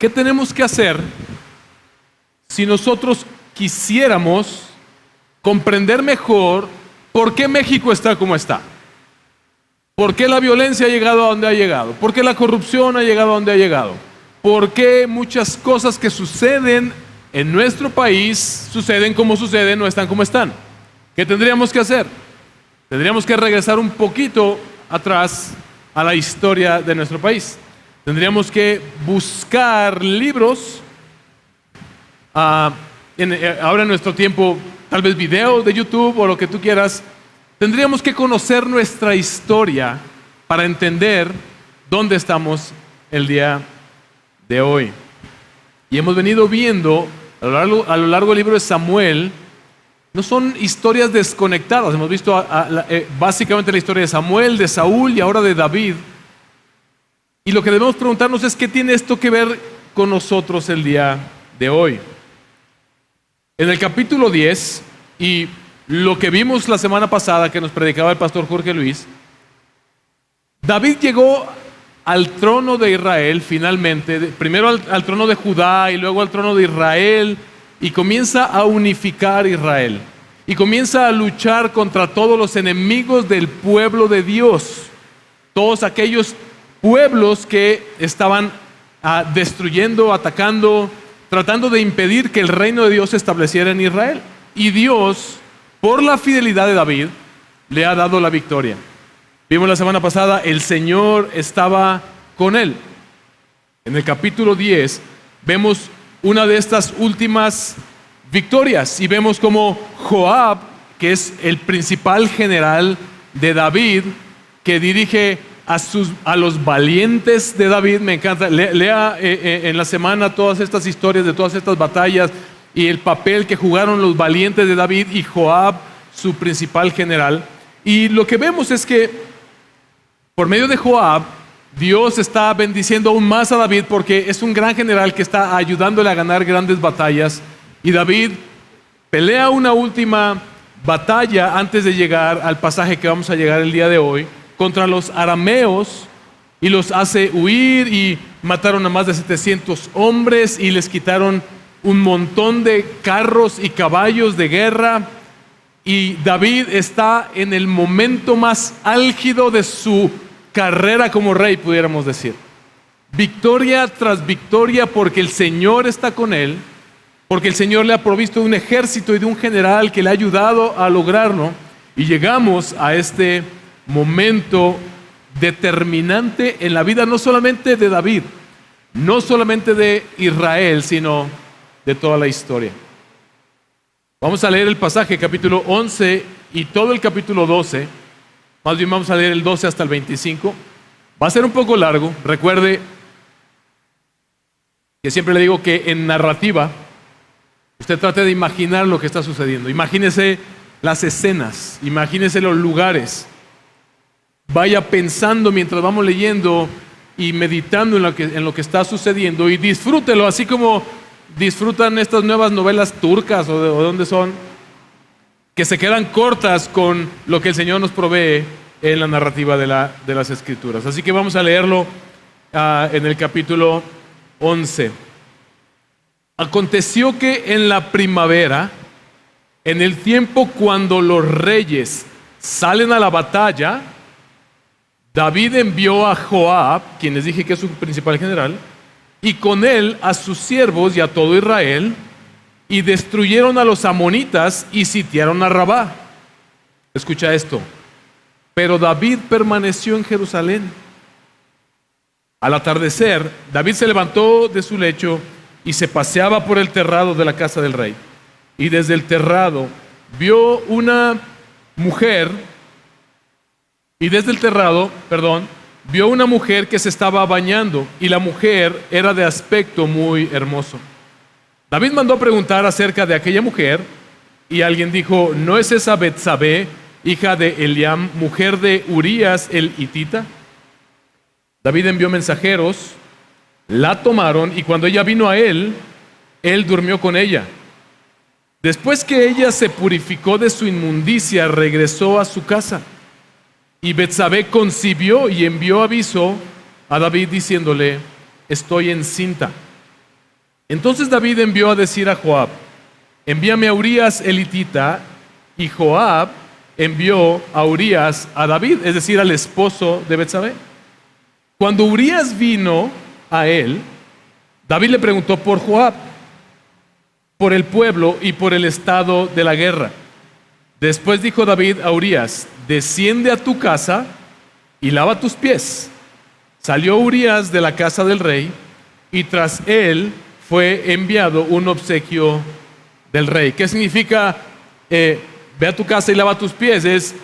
¿Qué tenemos que hacer si nosotros quisiéramos comprender mejor por qué México está como está? ¿Por qué la violencia ha llegado a donde ha llegado? ¿Por qué la corrupción ha llegado a donde ha llegado? ¿Por qué muchas cosas que suceden en nuestro país suceden como suceden, no están como están? ¿Qué tendríamos que hacer? Tendríamos que regresar un poquito atrás a la historia de nuestro país. Tendríamos que buscar libros, ahora en nuestro tiempo, tal vez videos de YouTube o lo que tú quieras. Tendríamos que conocer nuestra historia para entender dónde estamos el día de hoy. Y hemos venido viendo a lo largo del libro de Samuel, no son historias desconectadas. Hemos visto básicamente la historia de Samuel, de Saúl y ahora de David. Y lo que debemos preguntarnos es: ¿qué tiene esto que ver con nosotros el día de hoy? En el capítulo 10, y lo que vimos la semana pasada que nos predicaba el pastor Jorge Luis, David llegó al trono de Israel finalmente, primero al trono de Judá y luego al trono de Israel, y comienza a unificar Israel y comienza a luchar contra todos los enemigos del pueblo de Dios, todos aquellos pueblos que estaban destruyendo, atacando, tratando de impedir que el reino de Dios se estableciera en Israel. Y Dios, por la fidelidad de David, le ha dado la victoria. Vimos la semana pasada, el Señor estaba con él. En el capítulo 10 vemos una de estas últimas victorias y vemos como Joab, que es el principal general de David, que dirige a los valientes de David. Me encanta, lea en la semana todas estas historias de todas estas batallas y el papel que jugaron los valientes de David y Joab, su principal general. Y lo que vemos es que por medio de Joab, Dios está bendiciendo aún más a David porque es un gran general que está ayudándole a ganar grandes batallas. Y David pelea una última batalla antes de llegar al pasaje que vamos a llegar el día de hoy, contra los arameos, y los hace huir y mataron a más de 700 hombres y les quitaron un montón de carros y caballos de guerra. Y David está en el momento más álgido de su carrera como rey, pudiéramos decir. Victoria tras victoria, porque el Señor está con él, porque el Señor le ha provisto de un ejército y de un general que le ha ayudado a lograrlo. Y llegamos a este momento determinante en la vida, no solamente de David, no solamente de Israel, sino de toda la historia. Vamos a leer el pasaje, capítulo 11 y todo el capítulo 12. Más bien vamos a leer el 12 hasta el 25. Va a ser un poco largo. Recuerde que siempre le digo que en narrativa usted trate de imaginar lo que está sucediendo. Imagínese las escenas, imagínese los lugares. Vaya pensando mientras vamos leyendo y meditando en lo que está sucediendo, y disfrútelo así como disfrutan estas nuevas novelas turcas o de dónde son, que se quedan cortas con lo que el Señor nos provee en la narrativa de las Escrituras. Así que vamos a leerlo en el capítulo 11. Aconteció que en la primavera, en el tiempo cuando los reyes salen a la batalla, David envió a Joab, quien les dije que es su principal general, y con él a sus siervos y a todo Israel, y destruyeron a los amonitas y sitiaron a Rabá. Escucha esto. Pero David permaneció en Jerusalén. Al atardecer, David se levantó de su lecho y se paseaba por el terrado de la casa del rey. Y desde el terrado vio una mujer, vio una mujer que se estaba bañando, y la mujer era de aspecto muy hermoso. David mandó preguntar acerca de aquella mujer, y alguien dijo: ¿no es esa Betsabé, hija de Eliam, mujer de Urías el hitita? David envió mensajeros, la tomaron, y cuando ella vino a él durmió con ella. Después que ella se purificó de su inmundicia, regresó a su casa. Y Betsabé concibió y envió aviso a David diciéndole: estoy encinta. Entonces David envió a decir a Joab: envíame a Urías elitita. Y Joab envió a Urías a David, es decir, al esposo de Betsabé. Cuando Urías vino a él, David le preguntó por Joab, por el pueblo y por el estado de la guerra. Después dijo David a Urías: desciende a tu casa y lava tus pies. Salió Urías de la casa del rey, y tras él fue enviado un obsequio del rey. ¿Qué significa ve a tu casa y lava tus pies? Es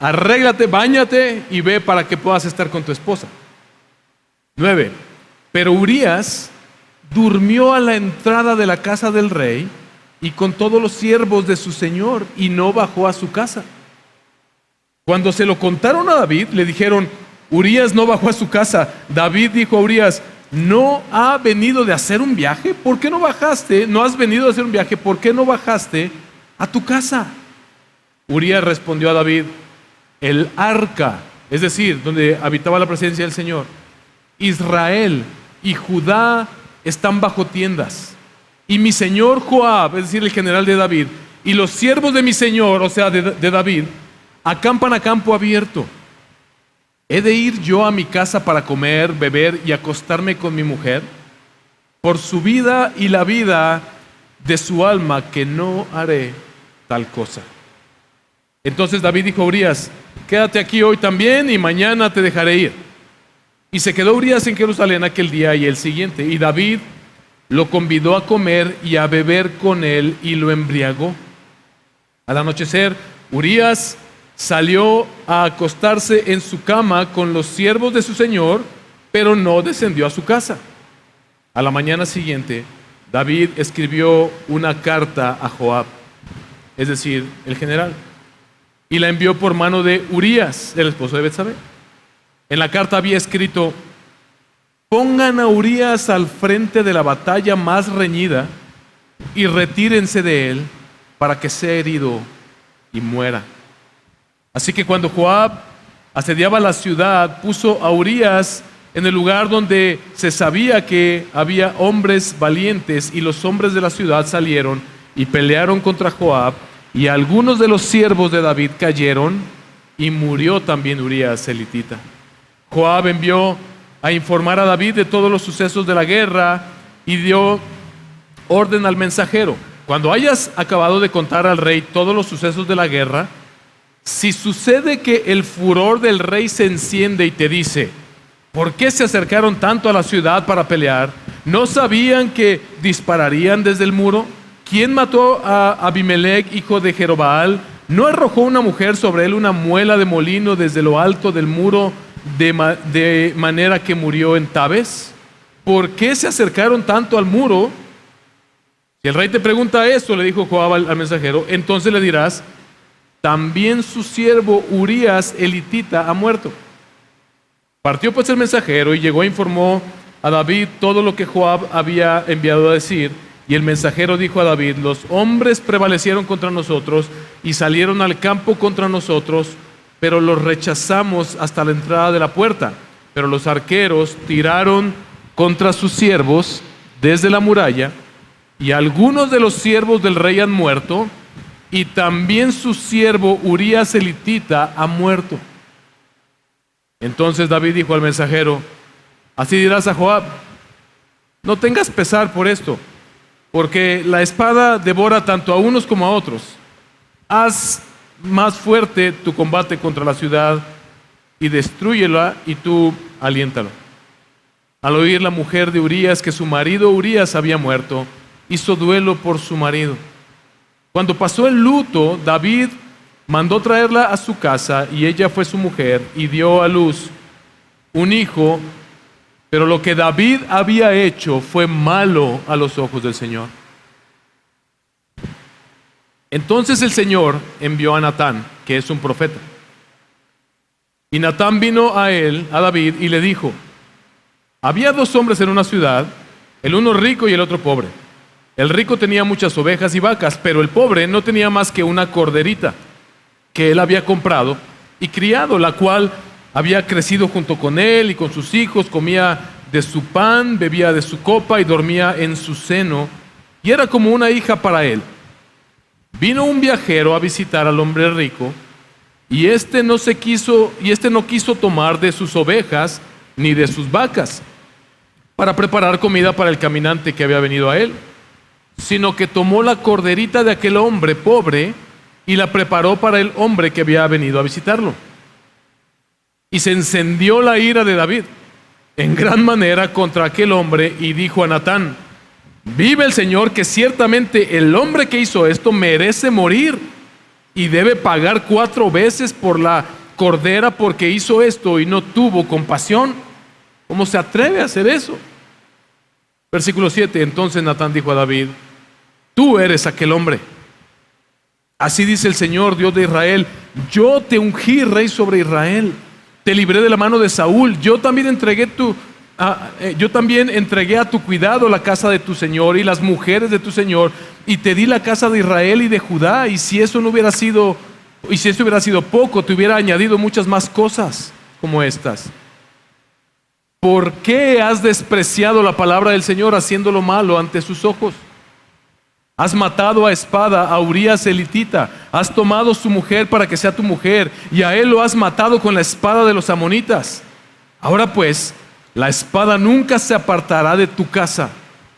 arréglate, báñate y ve para que puedas estar con tu esposa. 9. Pero Urías durmió a la entrada de la casa del rey y con todos los siervos de su señor, y no bajó a su casa. Cuando se lo contaron a David, le dijeron: Urías no bajó a su casa. David dijo a Urías: ¿no ha venido de hacer un viaje? ¿Por qué no bajaste? ¿No has venido a hacer un viaje? ¿Por qué no bajaste a tu casa? Urías respondió a David: el arca, es decir, donde habitaba la presencia del Señor, Israel y Judá están bajo tiendas, y mi señor Joab, es decir, el general de David, y los siervos de mi señor, o sea, de David, acampan a campo abierto. ¿He de ir yo a mi casa para comer, beber y acostarme con mi mujer? Por su vida y la vida de su alma, que no haré tal cosa. Entonces David dijo a Urías: quédate aquí hoy también y mañana te dejaré ir. Y se quedó Urías en Jerusalén aquel día y el siguiente, y David lo convidó a comer y a beber con él y lo embriagó. Al anochecer, Urías salió a acostarse en su cama con los siervos de su señor, pero no descendió a su casa. A la mañana siguiente, David escribió una carta a Joab, es decir, el general, y la envió por mano de Urías, el esposo de Betsabé. En la carta había escrito: pongan a Urías al frente de la batalla más reñida y retírense de él para que sea herido y muera. Así que cuando Joab asediaba la ciudad, puso a Urías en el lugar donde se sabía que había hombres valientes, y los hombres de la ciudad salieron y pelearon contra Joab, y algunos de los siervos de David cayeron, y murió también Urías elitita. Joab envió a informar a David de todos los sucesos de la guerra y dio orden al mensajero: cuando hayas acabado de contar al rey todos los sucesos de la guerra, si sucede que el furor del rey se enciende y te dice: ¿por qué se acercaron tanto a la ciudad para pelear? ¿No sabían que dispararían desde el muro? ¿Quién mató a Abimelech, hijo de Jerobbaal? ¿No arrojó una mujer sobre él una muela de molino desde lo alto del muro de manera que murió en Tabes? ¿Por qué se acercaron tanto al muro? Si el rey te pregunta eso, le dijo Joab al mensajero, entonces le dirás: también su siervo Urías elitita ha muerto. Partió pues el mensajero y llegó e informó a David todo lo que Joab había enviado a decir. Y el mensajero dijo a David: los hombres prevalecieron contra nosotros y salieron al campo contra nosotros, pero los rechazamos hasta la entrada de la puerta. Pero los arqueros tiraron contra sus siervos desde la muralla, y algunos de los siervos del rey han muerto, y también su siervo Urías elitita ha muerto. Entonces David dijo al mensajero: así dirás a Joab: no tengas pesar por esto, porque la espada devora tanto a unos como a otros. Haz más fuerte tu combate contra la ciudad y destrúyela, y tú aliéntalo. Al oír la mujer de Urías que su marido Urías había muerto, hizo duelo por su marido. Cuando pasó el luto, David mandó traerla a su casa, y ella fue su mujer y dio a luz un hijo. Pero lo que David había hecho fue malo a los ojos del Señor. Entonces el Señor envió a Natán, que es un profeta. Y Natán vino a David, y le dijo: había dos hombres en una ciudad, el uno rico y el otro pobre. El rico tenía muchas ovejas y vacas, pero el pobre no tenía más que una corderita que él había comprado y criado, la cual había crecido junto con él y con sus hijos, comía de su pan, bebía de su copa y dormía en su seno, y era como una hija para él. Vino un viajero a visitar al hombre rico, y éste no quiso tomar de sus ovejas ni de sus vacas para preparar comida para el caminante que había venido a él, sino que tomó la corderita de aquel hombre pobre y la preparó para el hombre que había venido a visitarlo. Y se encendió la ira de David en gran manera contra aquel hombre y dijo a Natán: vive el Señor, que ciertamente el hombre que hizo esto merece morir y debe pagar 4 veces por la cordera, porque hizo esto y no tuvo compasión. ¿Cómo se atreve a hacer eso? Versículo 7. Entonces Natán dijo a David: tú eres aquel hombre. Así dice el Señor, Dios de Israel: yo te ungí rey sobre Israel, te libré de la mano de Saúl. Yo también entregué a tu cuidado la casa de tu Señor y las mujeres de tu Señor, y te di la casa de Israel y de Judá. Y si eso hubiera sido poco, te hubiera añadido muchas más cosas como estas. ¿Por qué has despreciado la palabra del Señor, haciendo lo malo ante sus ojos? Has matado a espada a Urías elitita, has tomado su mujer para que sea tu mujer, y a él lo has matado con la espada de los amonitas. Ahora pues, la espada nunca se apartará de tu casa,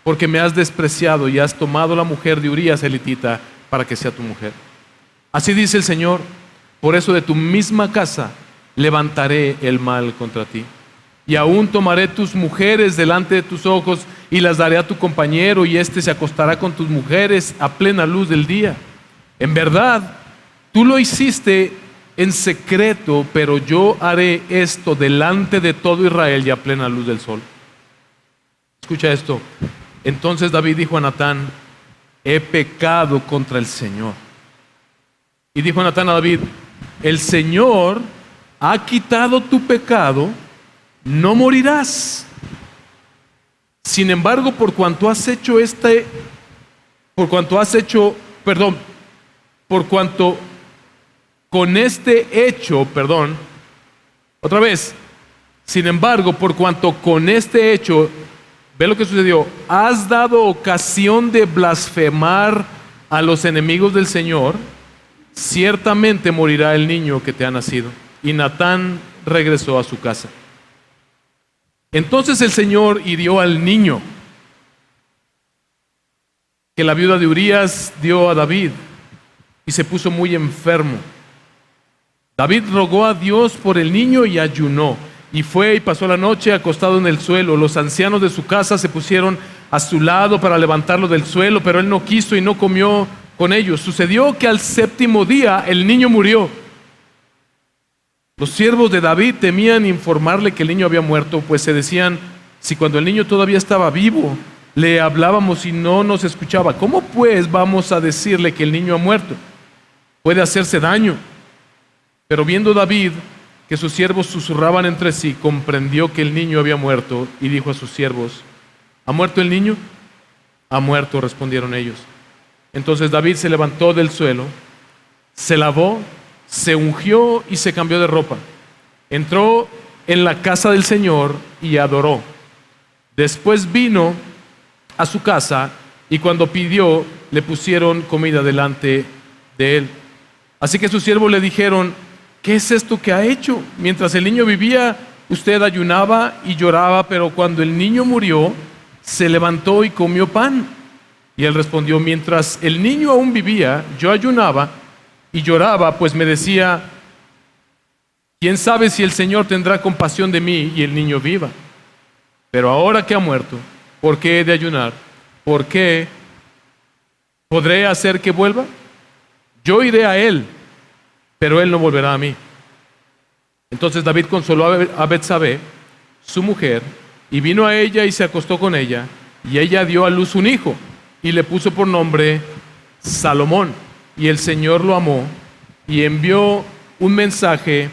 porque me has despreciado y has tomado la mujer de Urías elitita para que sea tu mujer. Así dice el Señor: por eso de tu misma casa levantaré el mal contra ti. Y aún tomaré tus mujeres delante de tus ojos y las daré a tu compañero, y éste se acostará con tus mujeres a plena luz del día. En verdad, tú lo hiciste en secreto, pero yo haré esto delante de todo Israel y a plena luz del sol. Escucha esto. Entonces David dijo a Natán: he pecado contra el Señor. Y dijo Natán a David: el Señor ha quitado tu pecado, no morirás. Sin embargo, por cuanto con este hecho, ve lo que sucedió: has dado ocasión de blasfemar a los enemigos del Señor, ciertamente morirá el niño que te ha nacido. Y Natán regresó a su casa. Entonces el Señor hirió al niño que la viuda de Urías dio a David, y se puso muy enfermo. David rogó a Dios por el niño y ayunó, y fue y pasó la noche acostado en el suelo. Los ancianos de su casa se pusieron a su lado para levantarlo del suelo, pero él no quiso y no comió con ellos. Sucedió que al 7º día el niño murió. Los siervos de David temían informarle que el niño había muerto, pues se decían: si cuando el niño todavía estaba vivo le hablábamos y no nos escuchaba, ¿cómo pues vamos a decirle que el niño ha muerto? Puede hacerse daño. Pero viendo David que sus siervos susurraban entre sí, comprendió que el niño había muerto y dijo a sus siervos: ¿ha muerto el niño? Ha muerto, respondieron ellos. Entonces David se levantó del suelo, se lavó, se ungió y se cambió de ropa. Entró en la casa del Señor y adoró. Después vino a su casa, y cuando pidió, le pusieron comida delante de él. Así que sus siervos le dijeron: ¿qué es esto que ha hecho? Mientras el niño vivía, usted ayunaba y lloraba, pero cuando el niño murió, se levantó y comió pan. Y él respondió: mientras el niño aún vivía, yo ayunaba y lloraba, pues me decía: ¿quién sabe si el Señor tendrá compasión de mí y el niño viva? Pero ahora que ha muerto, ¿por qué he de ayunar? ¿Por qué podré hacer que vuelva? Yo iré a él, pero él no volverá a mí. Entonces David consoló a Betsabé, su mujer, y vino a ella y se acostó con ella, y ella dio a luz un hijo, y le puso por nombre Salomón. Y el Señor lo amó, y envió un mensaje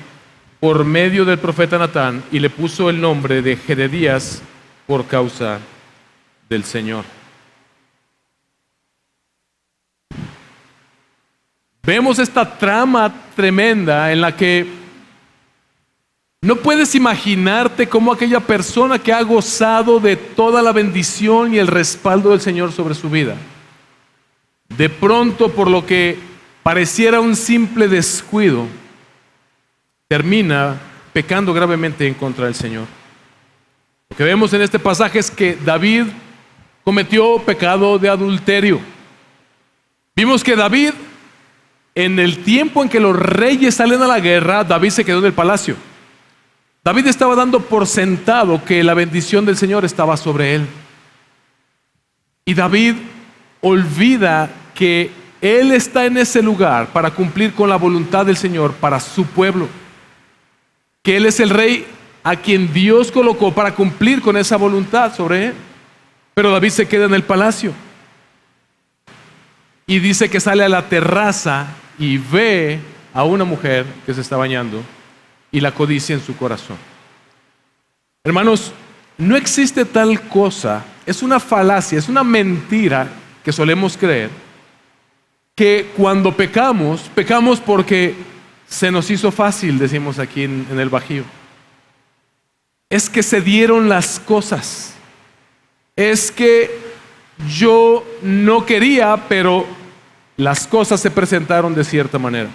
por medio del profeta Natán, y le puso el nombre de Jededías por causa del Señor. Vemos esta trama tremenda en la que No puedes imaginarte cómo aquella persona que ha gozado de toda la bendición y el respaldo del Señor sobre su vida, de pronto, por lo que pareciera un simple descuido, termina pecando gravemente en contra del Señor. Lo que vemos en este pasaje es que David cometió pecado de adulterio. Vimos que David, en el tiempo en que los reyes salen a la guerra, David se quedó en el palacio. David estaba dando por sentado que la bendición del Señor estaba sobre él. Y David olvida que él está en ese lugar para cumplir con la voluntad del Señor para su pueblo. Que él es el rey a quien Dios colocó para cumplir con esa voluntad sobre él. Pero David se queda en el palacio. Y dice que sale a la terraza y ve a una mujer que se está bañando y la codicia en su corazón. Hermanos, no existe tal cosa, es una falacia, es una mentira que solemos creer, que cuando pecamos, pecamos porque se nos hizo fácil, decimos aquí en el Bajío. Es que se dieron las cosas. Es que yo no quería, pero las cosas se presentaron de cierta manera.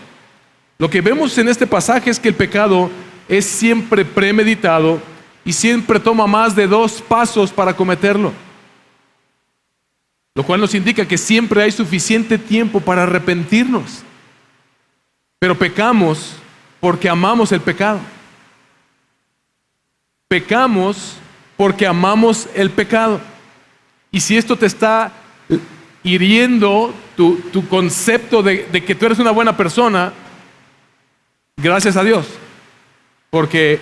Lo que vemos en este pasaje es que el pecado es siempre premeditado y siempre toma más de 2 pasos para cometerlo. Lo cual nos indica que siempre hay suficiente tiempo para arrepentirnos. Pero pecamos porque amamos el pecado. Pecamos porque amamos el pecado. Y si esto te está hiriendo tu concepto de que tú eres una buena persona, gracias a Dios, porque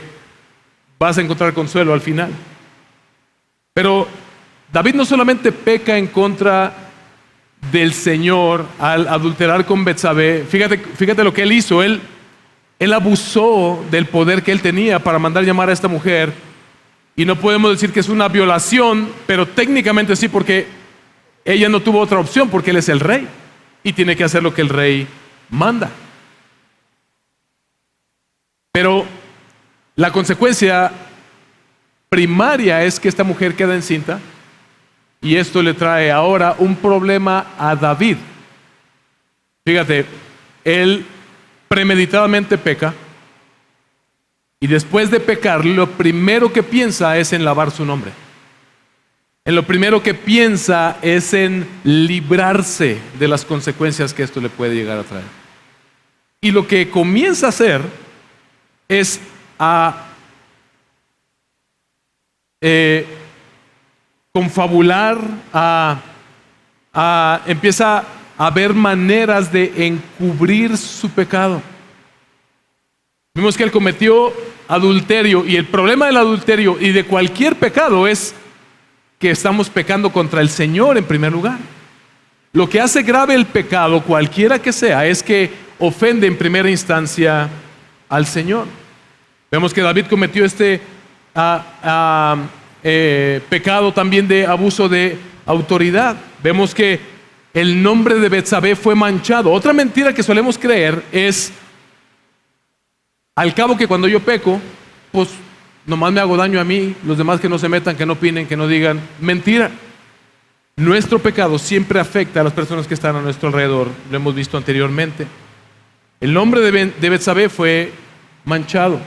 vas a encontrar consuelo al final. Pero David no solamente peca en contra del Señor al adulterar con Betsabé. Fíjate lo que él hizo. Él abusó del poder que él tenía para mandar llamar a esta mujer. Y no podemos decir que es una violación, pero técnicamente sí, porque ella no tuvo otra opción, porque él es el rey y tiene que hacer lo que el rey manda. Pero la consecuencia primaria es que esta mujer queda encinta, y esto le trae ahora un problema a David. Fíjate, él premeditadamente peca, y después de pecar, lo primero que piensa es en lavar su nombre. Lo primero que piensa es en librarse de las consecuencias que esto le puede llegar a traer. Y lo que comienza a hacer es confabular, empieza a ver maneras de encubrir su pecado. Vimos que él cometió adulterio, y el problema del adulterio y de cualquier pecado es que estamos pecando contra el Señor en primer lugar. Lo que hace grave el pecado, cualquiera que sea, es que ofende en primera instancia al Señor. Vemos que David cometió este pecado también de abuso de autoridad. Vemos que el nombre de Betsabé fue manchado. Otra mentira que solemos creer es: al cabo que cuando yo peco, pues nomás me hago daño a mí, los demás que no se metan, que no opinen, que no digan. Mentira. Nuestro pecado siempre afecta a las personas que están a nuestro alrededor. Lo hemos visto anteriormente. El nombre de Betsabé fue manchado.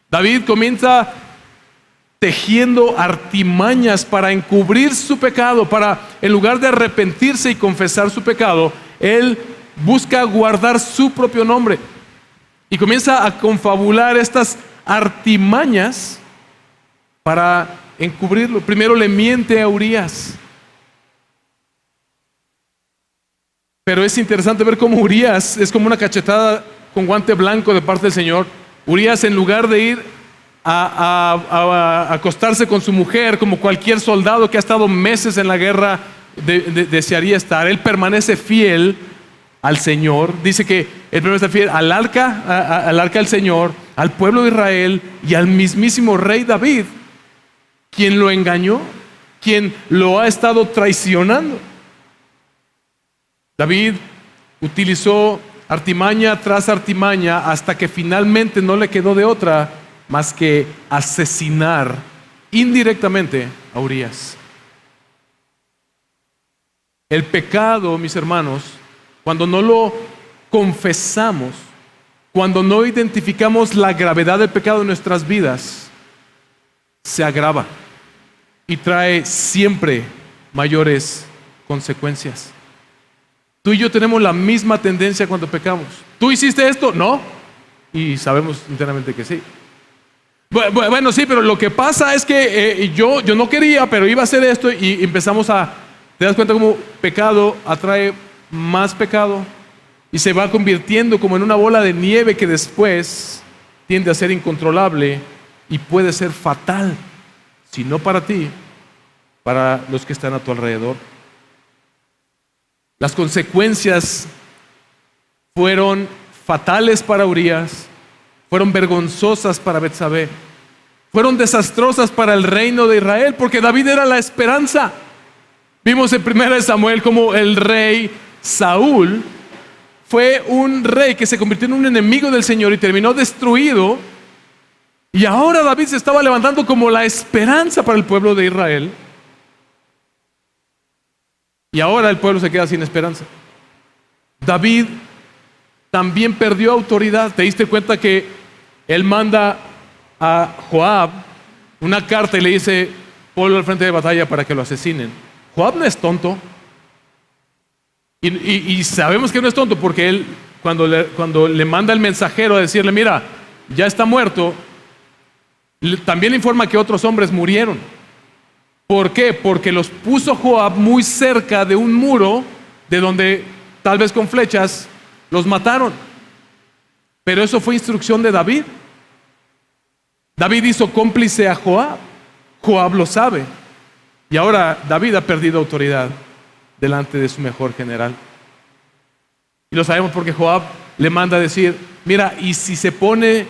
David comienza tejiendo artimañas para encubrir su pecado, para, en lugar de arrepentirse y confesar su pecado, él busca guardar su propio nombre. Y comienza a confabular estas artimañas para encubrirlo. Primero le miente a Urías. Pero es interesante ver cómo Urías es como una cachetada con guante blanco de parte del Señor. Urías, en lugar de ir a acostarse con su mujer como cualquier soldado que ha estado meses en la guerra desearía estar, él permanece fiel al Señor. Dice que él permanece fiel al arca del Señor, al pueblo de Israel y al mismísimo rey David, quien lo engañó, quien lo ha estado traicionando. David utilizó artimaña tras artimaña hasta que finalmente no le quedó de otra más que asesinar indirectamente a Urías. El pecado, mis hermanos, cuando no lo confesamos, cuando no identificamos la gravedad del pecado en nuestras vidas, se agrava y trae siempre mayores consecuencias. Tú y yo tenemos la misma tendencia cuando pecamos. ¿Tú hiciste esto? No. Y sabemos internamente que sí. Bueno, sí, pero lo que pasa es que yo no quería, pero iba a hacer esto y empezamos a... ¿Te das cuenta cómo pecado atrae más pecado? Y se va convirtiendo como en una bola de nieve que después tiende a ser incontrolable y puede ser fatal, si no para ti, para los que están a tu alrededor. Las consecuencias fueron fatales para Urías, fueron vergonzosas para Betsabé, fueron desastrosas para el reino de Israel, porque David era la esperanza. Vimos en 1 Samuel como el rey Saúl fue un rey que se convirtió en un enemigo del Señor y terminó destruido. Y ahora David se estaba levantando como la esperanza para el pueblo de Israel. Y ahora el pueblo se queda sin esperanza. David también perdió autoridad. ¿Te diste cuenta que él manda a Joab una carta y le dice: ponlo al frente de batalla para que lo asesinen? Joab no es tonto. Y sabemos que no es tonto porque él, cuando le manda el mensajero a decirle: mira, ya está muerto, también le informa que otros hombres murieron. ¿Por qué? Porque los puso Joab muy cerca de un muro de donde tal vez con flechas los mataron. Pero eso fue instrucción de David. David hizo cómplice a Joab. Joab lo sabe. Y ahora David ha perdido autoridad delante de su mejor general. Y lo sabemos porque Joab le manda a decir: mira, y si se pone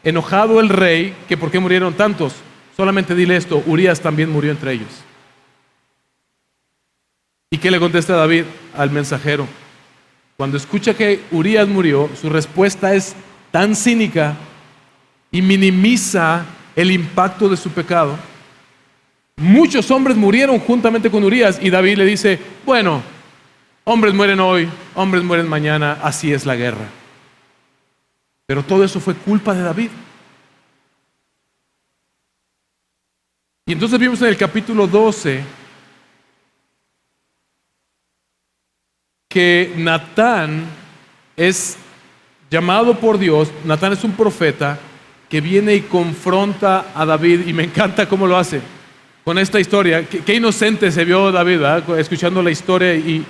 enojado el rey, que por qué murieron tantos, solamente dile esto: Urías también murió entre ellos. ¿Y qué le contesta David al mensajero? Cuando escucha que Urías murió, su respuesta es tan cínica y minimiza el impacto de su pecado. Muchos hombres murieron juntamente con Urías y David le dice: bueno, hombres mueren hoy, hombres mueren mañana, así es la guerra. Pero todo eso fue culpa de David. Y entonces vimos en el capítulo 12 que Natán es llamado por Dios. Natán es un profeta que viene y confronta a David, y me encanta cómo lo hace con esta historia. Qué inocente se vio David, ¿verdad? Escuchando la historia y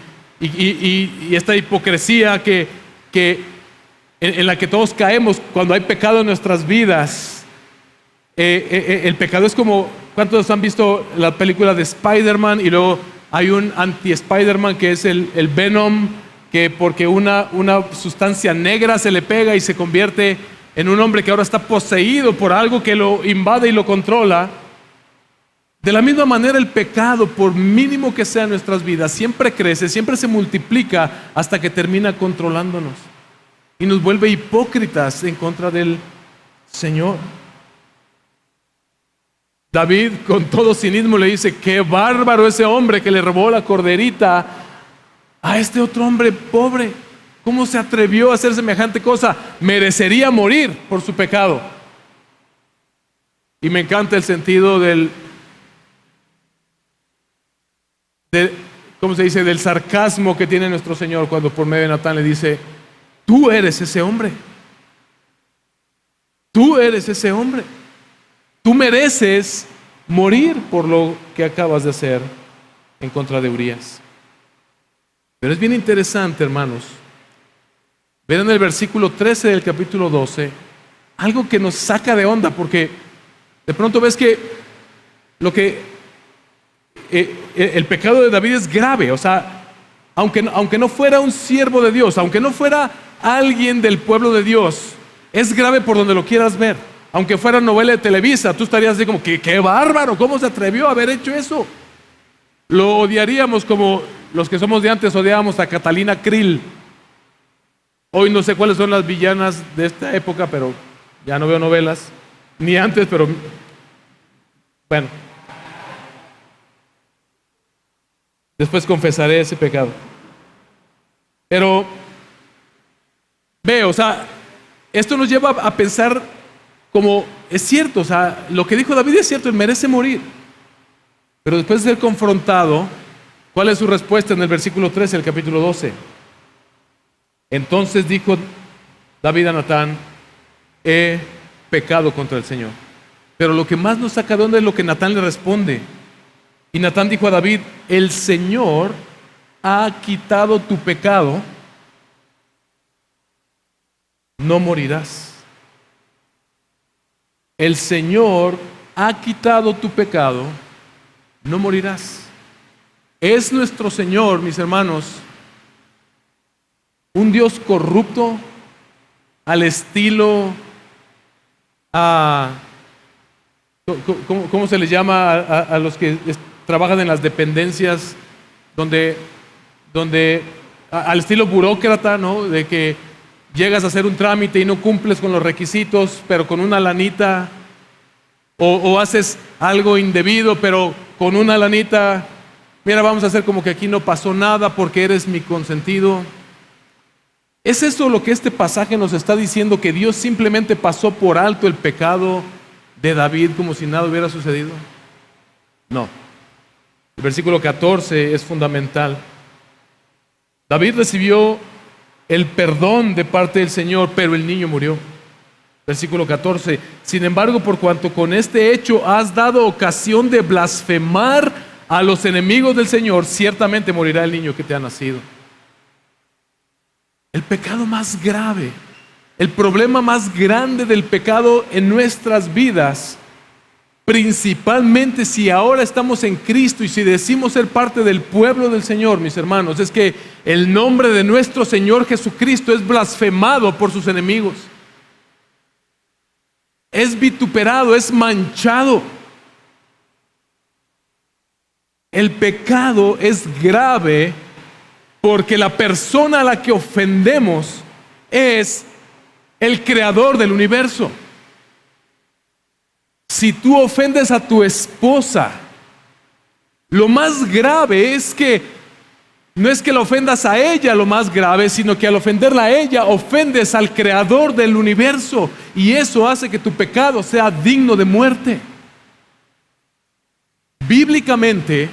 esta hipocresía en la que todos caemos cuando hay pecado en nuestras vidas. El pecado es como, ¿cuántos han visto la película de Spider-Man? Y luego hay un anti-Spider-Man que es el Venom, que porque una sustancia negra se le pega y se convierte en un hombre que ahora está poseído por algo que lo invade y lo controla. De la misma manera, el pecado, por mínimo que sea en nuestras vidas, siempre crece, siempre se multiplica hasta que termina controlándonos y nos vuelve hipócritas en contra del Señor. David, con todo cinismo, le dice: qué bárbaro ese hombre que le robó la corderita a este otro hombre pobre. ¿Cómo se atrevió a hacer semejante cosa? Merecería morir por su pecado. Y me encanta el sentido ¿cómo se dice? Del sarcasmo que tiene nuestro Señor cuando por medio de Natán le dice: tú eres ese hombre. Tú eres ese hombre. Tú mereces morir por lo que acabas de hacer en contra de Urías. Pero es bien interesante, hermanos, ver en el versículo 13 del capítulo 12 algo que nos saca de onda, porque de pronto ves que el pecado de David es grave. O sea, aunque no fuera un siervo de Dios, aunque no fuera alguien del pueblo de Dios, es grave por donde lo quieras ver. Aunque fuera novela de Televisa, tú estarías así como: qué bárbaro, ¿cómo se atrevió a haber hecho eso? Lo odiaríamos como los que somos de antes odiábamos a Catalina Krill. Hoy no sé cuáles son las villanas de esta época, pero ya no veo novelas. ni antes, pero bueno, después confesaré ese pecado. Pero o sea, esto nos lleva a pensar como es cierto, o sea, lo que dijo David es cierto, él merece morir. Pero después de ser confrontado, ¿cuál es su respuesta en el versículo 13 del capítulo 12? Entonces dijo David a Natán, he pecado contra el Señor. Pero lo que más nos saca de onda es lo que Natán le responde. Y Natán dijo a David, el Señor ha quitado tu pecado, no morirás. El Señor ha quitado tu pecado, no morirás. ¿Es nuestro Señor, mis hermanos, un Dios corrupto al estilo, ¿cómo se le llama a los que trabajan en las dependencias, donde al estilo burócrata, ¿no? De que llegas a hacer un trámite y no cumples con los requisitos, pero con una lanita, o haces algo indebido, pero con una lanita, mira, vamos a hacer como que aquí no pasó nada porque eres mi consentido. ¿Es eso lo que este pasaje nos está diciendo, que Dios simplemente pasó por alto el pecado de David como si nada hubiera sucedido? No. El versículo 14 es fundamental. David recibió el perdón de parte del Señor, pero el niño murió. Versículo 14. Sin embargo, por cuanto con este hecho has dado ocasión de blasfemar a los enemigos del Señor, ciertamente morirá el niño que te ha nacido. El pecado más grave, el problema más grande del pecado en nuestras vidas, principalmente si ahora estamos en Cristo y si decimos ser parte del pueblo del Señor, mis hermanos, es que el nombre de nuestro Señor Jesucristo es blasfemado por sus enemigos. Es vituperado, es manchado. El pecado es grave porque la persona a la que ofendemos es el creador del universo. Si tú ofendes a tu esposa, lo más grave es que no es que la ofendas a ella, lo más grave, sino que al ofenderla a ella, ofendes al creador del universo, y eso hace que tu pecado sea digno de muerte. Bíblicamente,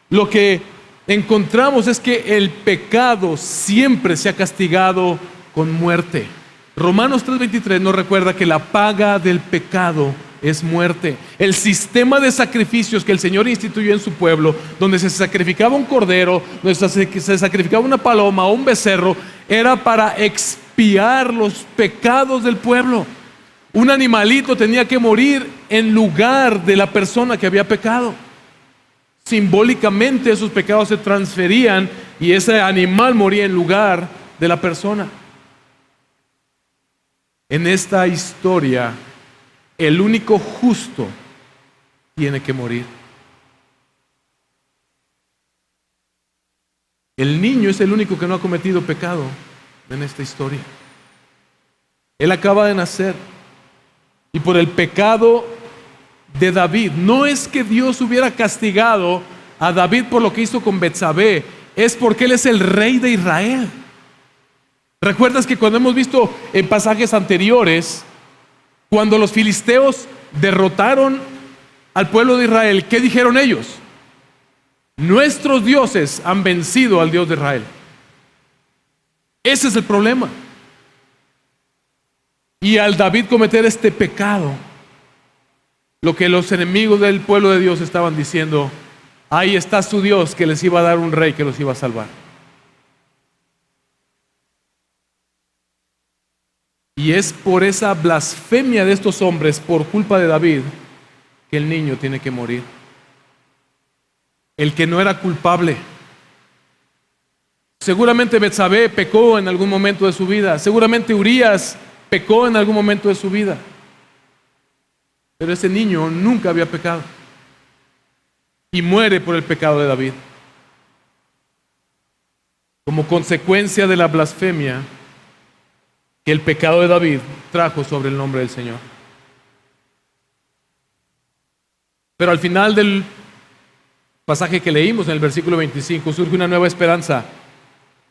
lo que encontramos es que el pecado siempre se ha castigado con muerte. Romanos 3:23 nos recuerda que la paga del pecado es muerte. El sistema de sacrificios que el Señor instituyó en su pueblo, donde se sacrificaba un cordero, donde se sacrificaba una paloma o un becerro, era para expiar los pecados del pueblo. Un animalito tenía que morir en lugar de la persona que había pecado. Simbólicamente esos pecados se transferían y ese animal moría en lugar de la persona. En esta historia, el único justo tiene que morir. El niño es el único que no ha cometido pecado en esta historia. Él acaba de nacer y por el pecado de David, no es que Dios hubiera castigado a David por lo que hizo con Betsabé, es porque él es el rey de Israel. ¿Recuerdas que cuando hemos visto en pasajes anteriores, cuando los filisteos derrotaron al pueblo de Israel, ¿qué dijeron ellos? Nuestros dioses han vencido al Dios de Israel. Ese es el problema. Y al David cometer este pecado, lo que los enemigos del pueblo de Dios estaban diciendo, ahí está su Dios que les iba a dar un rey que los iba a salvar. Y es por esa blasfemia de estos hombres, por culpa de David, que el niño tiene que morir. El que no era culpable. Seguramente Betsabé pecó en algún momento de su vida. Seguramente Urías pecó en algún momento de su vida. Pero ese niño nunca había pecado. Y muere por el pecado de David. Como consecuencia de la blasfemia que el pecado de David trajo sobre el nombre del Señor. Pero al final del pasaje que leímos en el versículo 25 surge una nueva esperanza.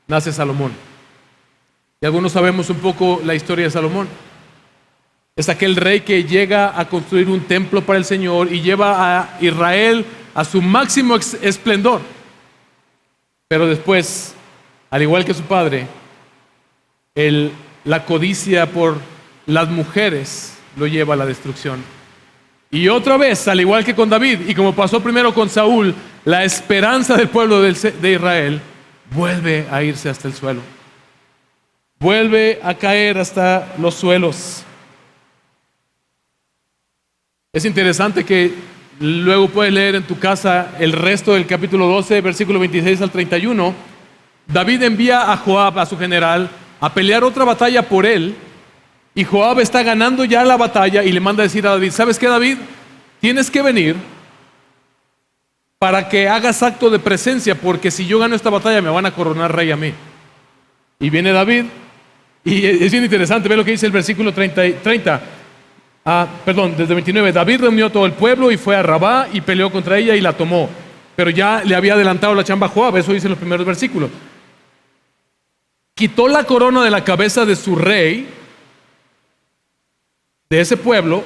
Nace Salomón. Y algunos sabemos un poco la historia de Salomón. Es aquel rey que llega a construir un templo para el Señor y lleva a Israel a su máximo esplendor. Pero después, al igual que su padre, la codicia por las mujeres lo lleva a la destrucción. Y otra vez, al igual que con David, y como pasó primero con Saúl, la esperanza del pueblo de Israel vuelve a irse hasta el suelo. Vuelve a caer hasta los suelos. Es interesante que luego puedes leer en tu casa el resto del capítulo 12, versículo 26 al 31. David envía a Joab, a su general, a pelear otra batalla por él. Y Joab está ganando ya la batalla y le manda a decir a David: ¿sabes qué, David? Tienes que venir para que hagas acto de presencia, porque si yo gano esta batalla me van a coronar rey a mí. Y viene David, y es bien interesante, ve lo que dice el versículo 30. Desde 29. David reunió todo el pueblo y fue a Rabá y peleó contra ella y la tomó. Pero ya le había adelantado la chamba a Joab, eso dice en los primeros versículos. Quitó la corona de la cabeza de su rey, de ese pueblo,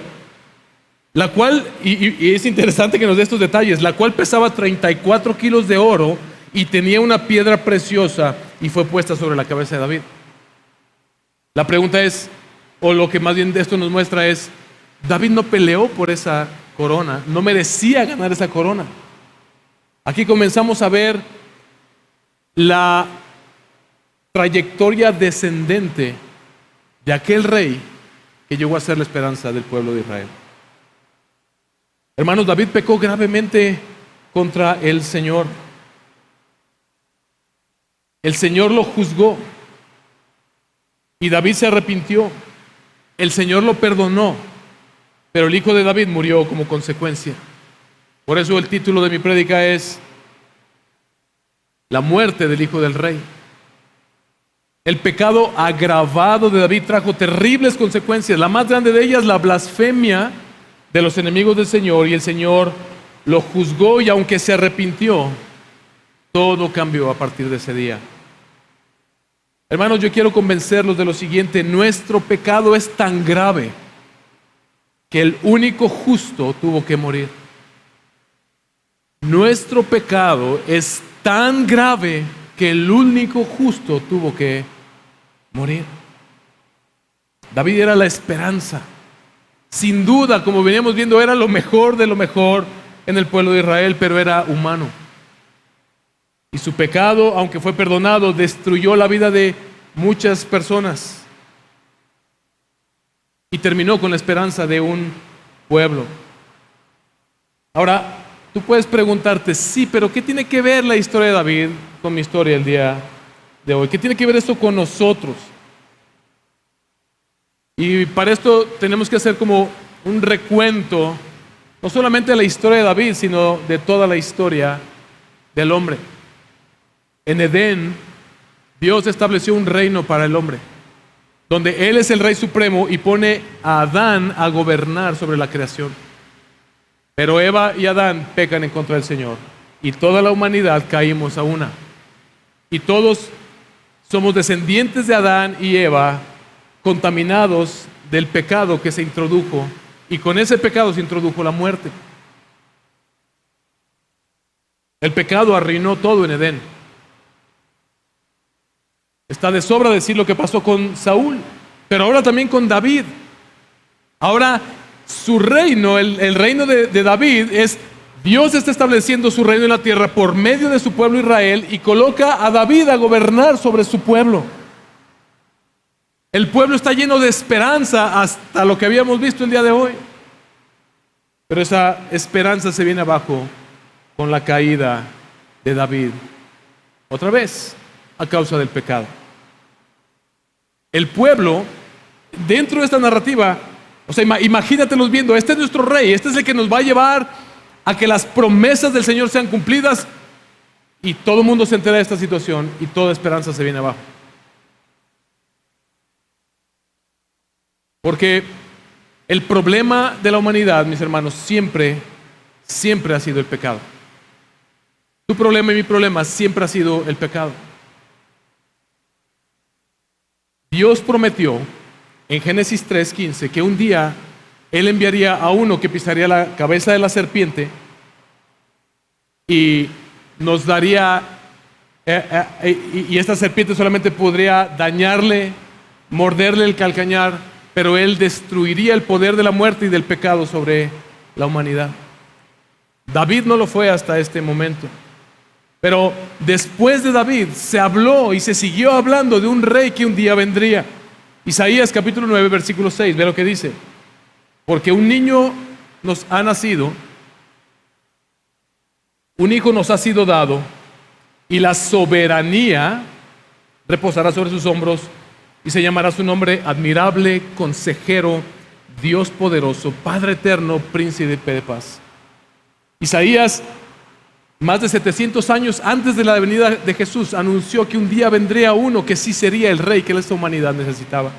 la cual, y es interesante que nos dé estos detalles, la cual pesaba 34 kilos de oro y tenía una piedra preciosa y fue puesta sobre la cabeza de David. La pregunta es, o lo que más bien de esto nos muestra es, David no peleó por esa corona, no merecía ganar esa corona. Aquí comenzamos a ver la trayectoria descendente de aquel rey que llegó a ser la esperanza del pueblo de Israel. Hermanos, David pecó gravemente contra el Señor. El Señor lo juzgó y David se arrepintió. El Señor lo perdonó, pero el hijo de David murió como consecuencia. Por eso el título de mi prédica es La muerte del hijo del rey. El pecado agravado de David trajo terribles consecuencias. La más grande de ellas, la blasfemia de los enemigos del Señor, y el Señor lo juzgó, y aunque se arrepintió, todo cambió a partir de ese día. Hermanos, yo quiero convencerlos de lo siguiente: nuestro pecado es tan grave que el único justo tuvo que morir. Nuestro pecado es tan grave que el único justo tuvo que morir. David era la esperanza. Sin duda, como veníamos viendo, era lo mejor de lo mejor en el pueblo de Israel, pero era humano. Y su pecado, aunque fue perdonado, destruyó la vida de muchas personas y terminó con la esperanza de un pueblo. Ahora, tú puedes preguntarte, sí, pero ¿qué tiene que ver la historia de David con mi historia el día de hoy? ¿Qué tiene que ver esto con nosotros? Y para esto tenemos que hacer como un recuento, no solamente de la historia de David, sino de toda la historia del hombre. En Edén, Dios estableció un reino para el hombre, donde Él es el Rey Supremo y pone a Adán a gobernar sobre la creación. Pero Eva y Adán pecan en contra del Señor, y toda la humanidad caímos a una. Y todos somos descendientes de Adán y Eva, contaminados del pecado que se introdujo, y con ese pecado se introdujo la muerte. El pecado arruinó todo en Edén. Está de sobra decir lo que pasó con Saúl, pero ahora también con David. Ahora su reino, el reino de David, es Dios está estableciendo su reino en la tierra por medio de su pueblo Israel, y coloca a David a gobernar sobre su pueblo. El pueblo está lleno de esperanza hasta lo que habíamos visto el día de hoy. Pero esa esperanza se viene abajo con la caída de David. Otra vez, a causa del pecado. El pueblo, dentro de esta narrativa, o sea, imagínatelos viendo, este es nuestro rey, este es el que nos va a llevar a que las promesas del Señor sean cumplidas, y todo el mundo se entera de esta situación y toda esperanza se viene abajo. Porque el problema de la humanidad, mis hermanos, siempre siempre ha sido el pecado. Tu problema y mi problema siempre ha sido el pecado. Dios prometió en Génesis 3:15 que un día Él enviaría a uno que pisaría la cabeza de la serpiente y nos daría, y esta serpiente solamente podría dañarle, morderle el calcañar, pero Él destruiría el poder de la muerte y del pecado sobre la humanidad. David no lo fue hasta este momento. Pero después de David se habló y se siguió hablando de un rey que un día vendría. Isaías capítulo 9, versículo 6, ve lo que dice. Porque un niño nos ha nacido, un hijo nos ha sido dado, y la soberanía reposará sobre sus hombros, y se llamará su nombre Admirable, Consejero, Dios Poderoso, Padre Eterno, Príncipe de Paz. Isaías, más de 700 años antes de la venida de Jesús, anunció que un día vendría uno que sí sería el rey que esta humanidad necesitaba.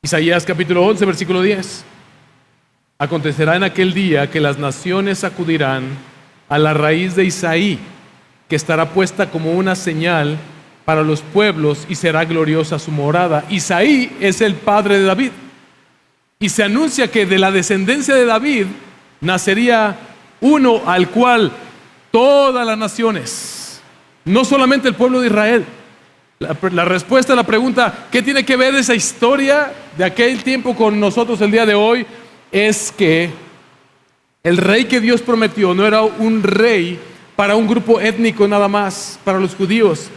Isaías capítulo 11, versículo 10. Acontecerá en aquel día que las naciones acudirán a la raíz de Isaí, que estará puesta como una señal para los pueblos y será gloriosa su morada. Isaí es el padre de David. Y se anuncia que de la descendencia de David nacería uno al cual todas las naciones, no solamente el pueblo de Israel. La respuesta a la pregunta, ¿qué tiene que ver esa historia de aquel tiempo con nosotros el día de hoy? Es que el rey que Dios prometió no era un rey para un grupo étnico nada más, para los judíos.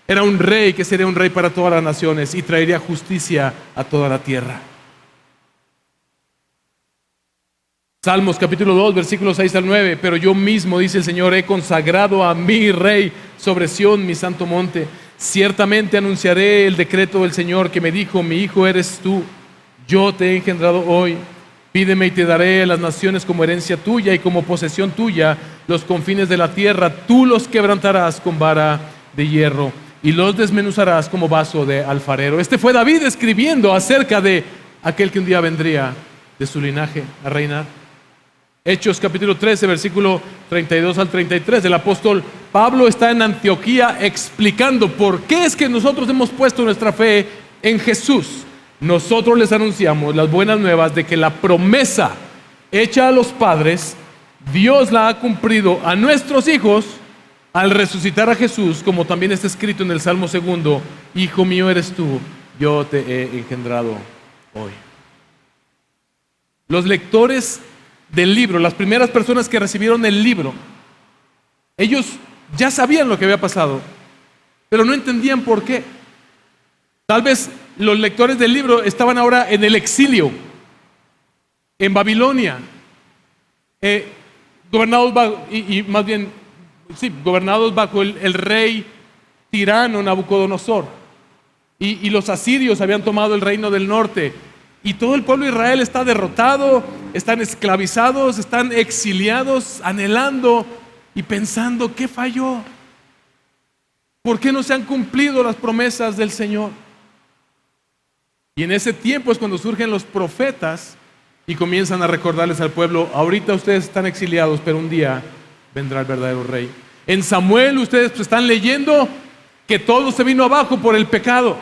Era un rey que sería un rey para todas las naciones y traería justicia a toda la tierra. Salmos capítulo 2, versículos 6 al 9. Pero yo mismo, dice el Señor, he consagrado a mi rey sobre Sión, mi santo monte. Ciertamente anunciaré el decreto del Señor que me dijo, mi hijo eres tú, yo te he engendrado hoy. Pídeme y te daré las naciones como herencia tuya y como posesión tuya los confines de la tierra. Tú los quebrantarás con vara de hierro y los desmenuzarás como vaso de alfarero. Este fue David escribiendo acerca de aquel que un día vendría de su linaje a reinar. Hechos capítulo 13, versículo 32 al 33. El apóstol Pablo está en Antioquía explicando por qué es que nosotros hemos puesto nuestra fe en Jesús. Nosotros les anunciamos las buenas nuevas de que la promesa hecha a los padres, Dios la ha cumplido a nuestros hijos al resucitar a Jesús, como también está escrito en el Salmo 2, Hijo mío eres tú, yo te he engendrado hoy. Los lectores del libro, las primeras personas que recibieron el libro, ellos ya sabían lo que había pasado, pero no entendían por qué. Tal vez los lectores del libro estaban ahora en el exilio, en Babilonia, gobernados bajo el rey tirano Nabucodonosor, y los asirios habían tomado el reino del norte. Y todo el pueblo de Israel está derrotado, están esclavizados, están exiliados, anhelando y pensando, ¿qué falló? ¿Por qué no se han cumplido las promesas del Señor? Y en ese tiempo es cuando surgen los profetas y comienzan a recordarles al pueblo, ahorita ustedes están exiliados, pero un día vendrá el verdadero rey. En Samuel ustedes están leyendo que todo se vino abajo por el pecado.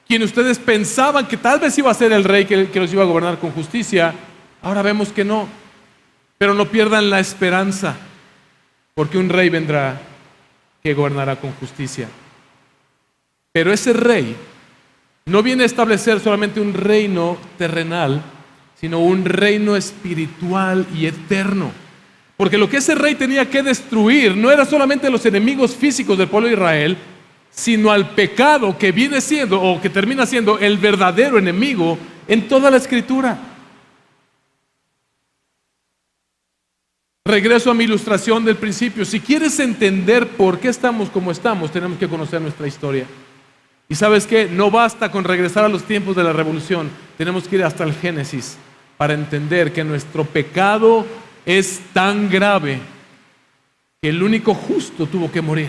Quien ustedes pensaban que tal vez iba a ser el rey que los iba a gobernar con justicia, ahora vemos que no. Pero no pierdan la esperanza, porque un rey vendrá que gobernará con justicia. Pero ese rey no viene a establecer solamente un reino terrenal, sino un reino espiritual y eterno. Porque lo que ese rey tenía que destruir no era solamente los enemigos físicos del pueblo de Israel, sino al pecado que viene siendo o que termina siendo el verdadero enemigo en toda la Escritura. Regreso a mi ilustración del principio. Si quieres entender por qué estamos como estamos, tenemos que conocer nuestra historia. Y ¿sabes qué? No basta con regresar a los tiempos de la revolución. Tenemos que ir hasta el Génesis para entender que nuestro pecado es tan grave que el único justo tuvo que morir.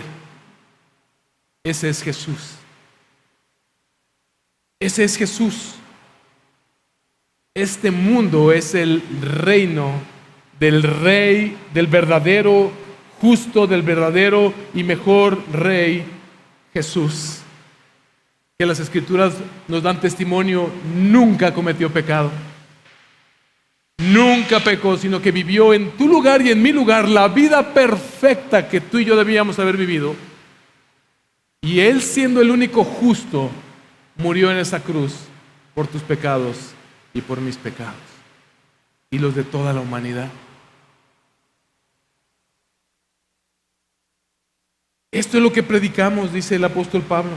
Ese es Jesús. Ese es Jesús. Este mundo es el reino del Rey, del verdadero justo, del verdadero y mejor Rey, Jesús, que las Escrituras nos dan testimonio, nunca cometió pecado. Nunca pecó, sino que vivió en tu lugar y en mi lugar la vida perfecta que tú y yo debíamos haber vivido. Y Él, siendo el único justo, murió en esa cruz por tus pecados y por mis pecados y los de toda la humanidad. Esto es lo que predicamos, dice el apóstol Pablo.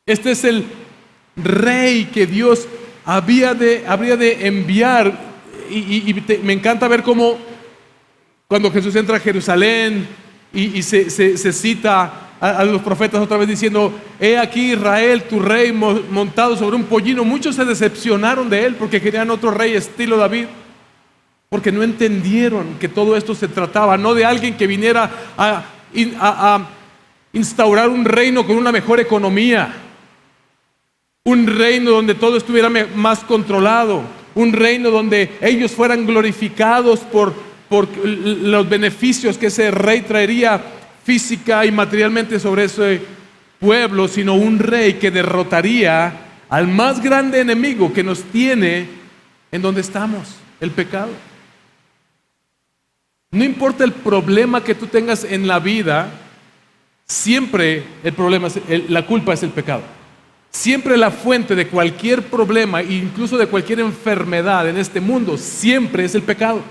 Este es el Rey que Dios habría de enviar. Me encanta ver cómo cuando Jesús entra a Jerusalén y se cita a los profetas otra vez diciendo: he aquí Israel, tu rey montado sobre un pollino. Muchos se decepcionaron de él porque querían otro rey estilo David, porque no entendieron que todo esto se trataba no de alguien que viniera a instaurar un reino con una mejor economía, un reino donde todo estuviera más controlado, un reino donde ellos fueran glorificados por los beneficios que ese rey traería física y materialmente sobre ese pueblo, sino un rey que derrotaría al más grande enemigo que nos tiene en donde estamos, el pecado. No importa el problema que tú tengas en la vida, siempre la culpa es el pecado. Siempre la fuente de cualquier problema, incluso de cualquier enfermedad en este mundo, siempre es el pecado.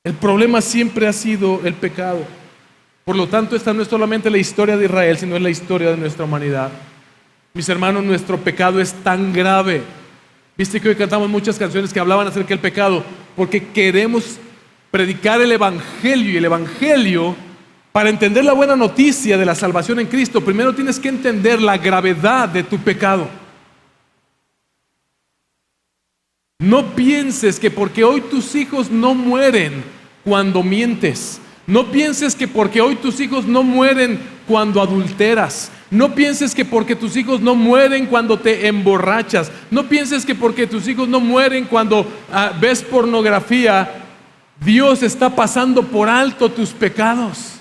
El problema siempre ha sido el pecado. Por lo tanto, esta no es solamente la historia de Israel, sino es la historia de nuestra humanidad. Mis hermanos, nuestro pecado es tan grave. Viste que hoy cantamos muchas canciones que hablaban acerca del pecado, porque queremos predicar el Evangelio, y el Evangelio, para entender la buena noticia de la salvación en Cristo, primero tienes que entender la gravedad de tu pecado. No pienses que porque hoy tus hijos no mueren cuando mientes, no pienses que porque hoy tus hijos no mueren cuando adulteras, no pienses que porque tus hijos no mueren cuando te emborrachas, no pienses que porque tus hijos no mueren cuando ves pornografía, Dios está pasando por alto tus pecados.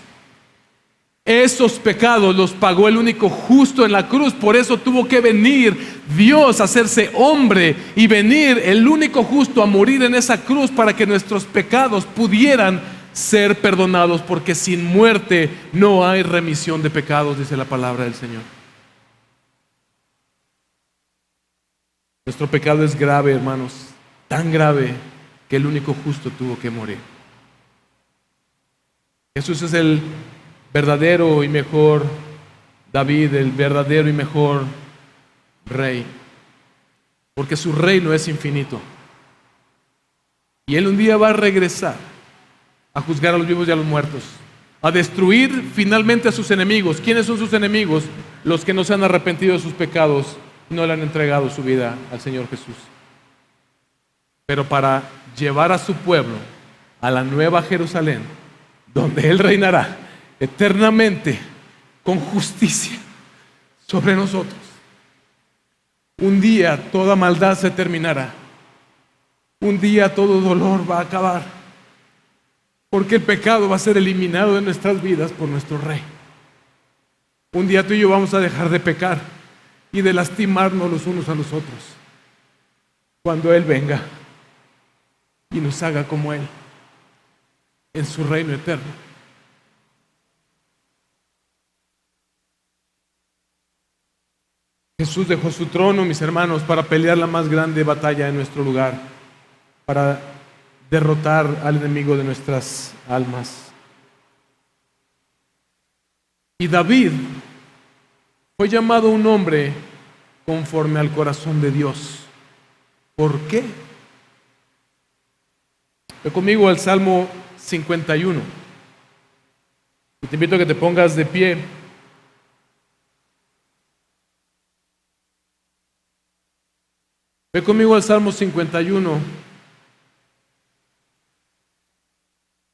Esos pecados los pagó el único justo en la cruz. Por eso tuvo que venir Dios a hacerse hombre y venir el único justo a morir en esa cruz para que nuestros pecados pudieran ser perdonados, porque sin muerte no hay remisión de pecados, dice la palabra del Señor. Nuestro pecado es grave, hermanos, tan grave que el único justo tuvo que morir. Jesús es el verdadero y mejor David, el verdadero y mejor Rey, porque su reino es infinito. Y Él un día va a regresar a juzgar a los vivos y a los muertos, a destruir finalmente a sus enemigos. ¿Quiénes son sus enemigos? Los que no se han arrepentido de sus pecados y no le han entregado su vida al Señor Jesús. Pero para llevar a su pueblo a la nueva Jerusalén, donde Él reinará eternamente con justicia sobre nosotros. Un día toda maldad se terminará. Un día todo dolor va a acabar, porque el pecado va a ser eliminado de nuestras vidas por nuestro Rey. Un día tú y yo vamos a dejar de pecar y de lastimarnos los unos a los otros, cuando Él venga y nos haga como Él en su reino eterno. Jesús dejó su trono, mis hermanos, para pelear la más grande batalla en nuestro lugar, para derrotar al enemigo de nuestras almas. Y David fue llamado un hombre conforme al corazón de Dios. ¿Por qué? Ve conmigo al Salmo 51. Y te invito a que te pongas de pie. Ve conmigo al Salmo 51.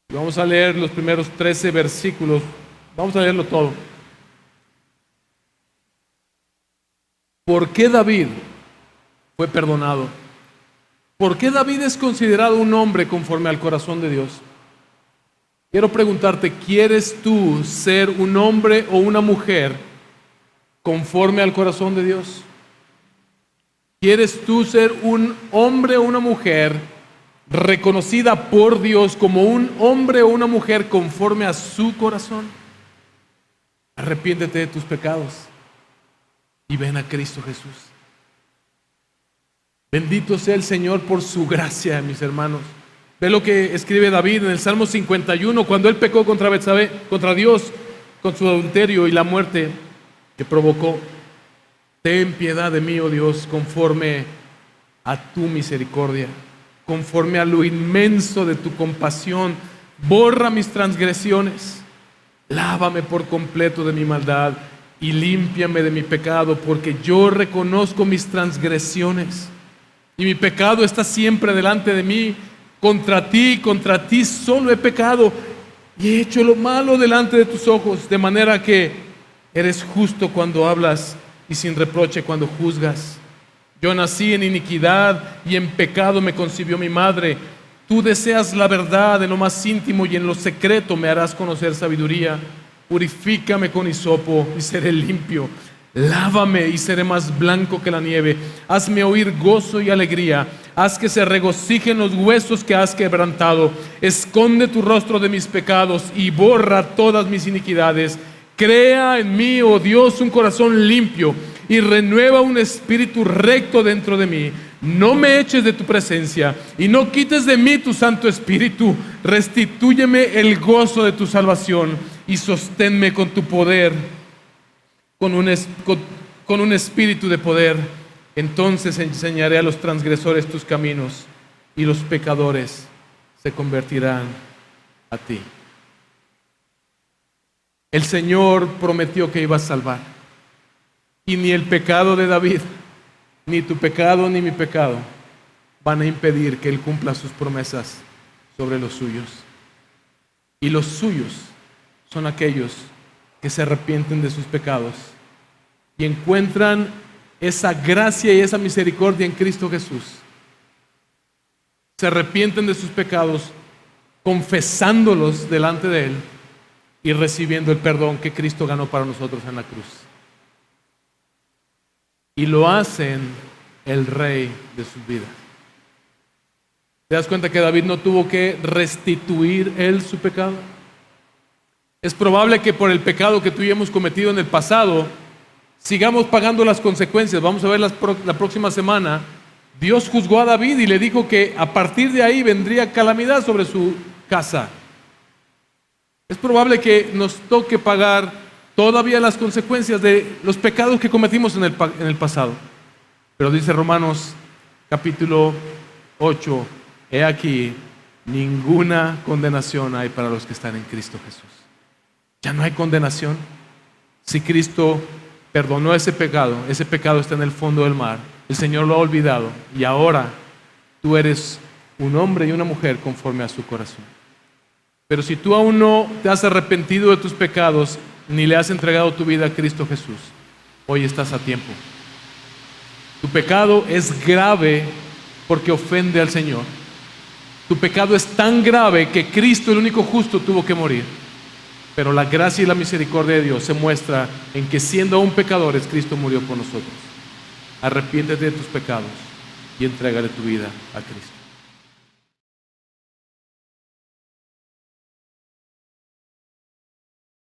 Vamos a leer los primeros 13 versículos. Vamos a leerlo todo. ¿Por qué David fue perdonado? ¿Por qué David es considerado un hombre conforme al corazón de Dios? Quiero preguntarte, ¿quieres tú ser un hombre o una mujer conforme al corazón de Dios? ¿Quieres tú ser un hombre o una mujer reconocida por Dios como un hombre o una mujer conforme a su corazón? Arrepiéntete de tus pecados y ven a Cristo Jesús. Bendito sea el Señor por su gracia, mis hermanos. Ve lo que escribe David en el Salmo 51, cuando él pecó contra Betsabé, contra Dios, con su adulterio y la muerte que provocó. Ten piedad de mí, oh Dios, conforme a tu misericordia, conforme a lo inmenso de tu compasión. Borra mis transgresiones, lávame por completo de mi maldad y límpiame de mi pecado, porque yo reconozco mis transgresiones y mi pecado está siempre delante de mí. Contra ti solo he pecado y he hecho lo malo delante de tus ojos, de manera que eres justo cuando hablas y sin reproche cuando juzgas. Yo nací en iniquidad y en pecado me concibió mi madre. Tú deseas la verdad en lo más íntimo y en lo secreto me harás conocer sabiduría. Purifícame con hisopo y seré limpio. Lávame y seré más blanco que la nieve. Hazme oír gozo y alegría. Haz que se regocijen los huesos que has quebrantado. Esconde tu rostro de mis pecados y borra todas mis iniquidades. Crea en mí, oh Dios, un corazón limpio y renueva un espíritu recto dentro de mí. No me eches de tu presencia y no quites de mí tu Santo Espíritu. Restitúyeme el gozo de tu salvación y sosténme con tu poder, con un espíritu de poder. Entonces enseñaré a los transgresores tus caminos y los pecadores se convertirán a ti. El Señor prometió que iba a salvar. Y ni el pecado de David, ni tu pecado, ni mi pecado van a impedir que Él cumpla sus promesas sobre los suyos. Y los suyos son aquellos que se arrepienten de sus pecados y encuentran esa gracia y esa misericordia en Cristo Jesús. Se arrepienten de sus pecados, confesándolos delante de Él y recibiendo el perdón que Cristo ganó para nosotros en la cruz. Y lo hacen el Rey de sus vidas. ¿Te das cuenta que David no tuvo que restituir él su pecado? Es probable que por el pecado que tú y yo hemos cometido en el pasado, sigamos pagando las consecuencias. Vamos a ver la próxima semana. Dios juzgó a David y le dijo que a partir de ahí vendría calamidad sobre su casa. Es probable que nos toque pagar todavía las consecuencias de los pecados que cometimos en el pasado. Pero dice Romanos capítulo 8, he aquí, ninguna condenación hay para los que están en Cristo Jesús. Ya no hay condenación. Si Cristo perdonó ese pecado está en el fondo del mar. El Señor lo ha olvidado y ahora tú eres un hombre y una mujer conforme a su corazón. Pero si tú aún no te has arrepentido de tus pecados ni le has entregado tu vida a Cristo Jesús, hoy estás a tiempo. Tu pecado es grave porque ofende al Señor. Tu pecado es tan grave que Cristo, el único justo, tuvo que morir. Pero la gracia y la misericordia de Dios se muestra en que siendo aún pecadores, Cristo murió por nosotros. Arrepiéntete de tus pecados y entrégale tu vida a Cristo.